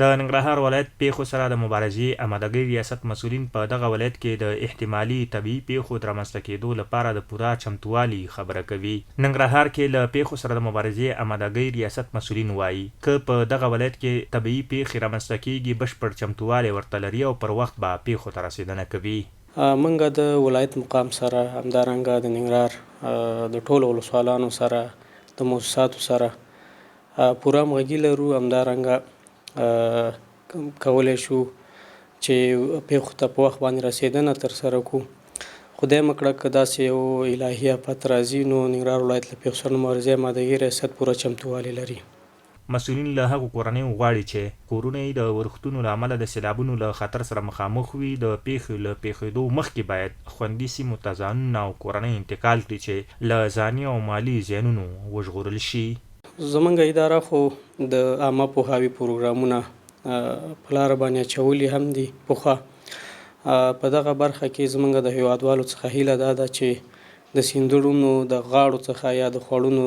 د ننګرهار ولایت پیښو سره د مبارزې امادګۍ ریاست مسؤلین په دغه ولایت کې د احتمالي طبیعي پیښو د رامنځته کېدو لپاره د پوره چمتووالي خبره کوي. ننګرهار کې له پیښو سره د مبارزې امادګۍ ریاست مسؤلین وایي که په دغه ولایت کې طبیعي پیښې رامنځته کېږي بشپړ چمتووالی ورته لري او پر وخت به پیښو ته رسېدنه کوي. منګه د ولایت مقام سره همدارنګه د ننګرهار د ټولو ولسوالانو سره د موسساتو سره پوره همغږي لرو. همدارنګه کولی شو چې پیښو ته په وخت باندې رسېدنه ترسره کړو. خدای مکړه که داسې یو الهي آفت راځي نو ننګرهار ولایت له پیښو سره مبارزې امادګۍ ریاست پوره چمتووالی لري. مسؤلین له هغو کورنیو غواړي چې کورونه یې د ورښتونو له امله د سیلابونو له خطر سره مخامخ وي د پیښو له پیښېدو مخکې باید خوندي سیمو ته ځانونه او کورنۍ انتقال کړي چې له ځاني او مالي زیانونو وژغورل شي. زمونږ اداره خو د عامه پوهاوي پروګرامونه په لاره باندې اچولي هم دي. پخوا په دغه برخه کې زمونږ د هیوادوالو څخه هیله دا ده چې د سیندونو د غاړو څخه یا د خوړونو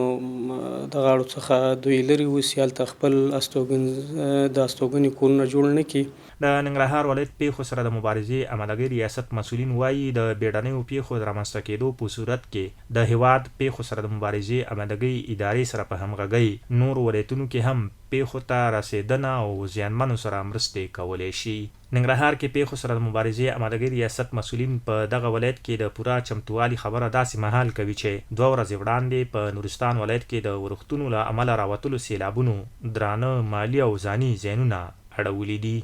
د غاړو څخه دوی لرې اوسي، هلته خپل استوګنې کورونه جوړ نه کړي. د ننګرهار ولایت پیښو سره د مبارزې امادګۍ ریاست مسؤلین وایي د بیړنیو پیښو د رامنځته کېدو په صورت کې د هیواد پیښو سره د مبارزې امادګۍ ادارې سره په همغږۍ نور ولایتونو کې هم پیښو ته رسېدنه او زیانمنو سره مرستې کولی شي. ننګرهار کې پیښو سره د مبارزې امادګۍ ریاست مسؤلین په دغه ولایت کې د پوره چمتووالي خبره داسې مهال کوي چې 2 ورځې وړاندې په نورستان ولایت کې د ورښتونو له امله راوتلو سیلابونو درانه مالي او ځاني زیانونه اړولي دي.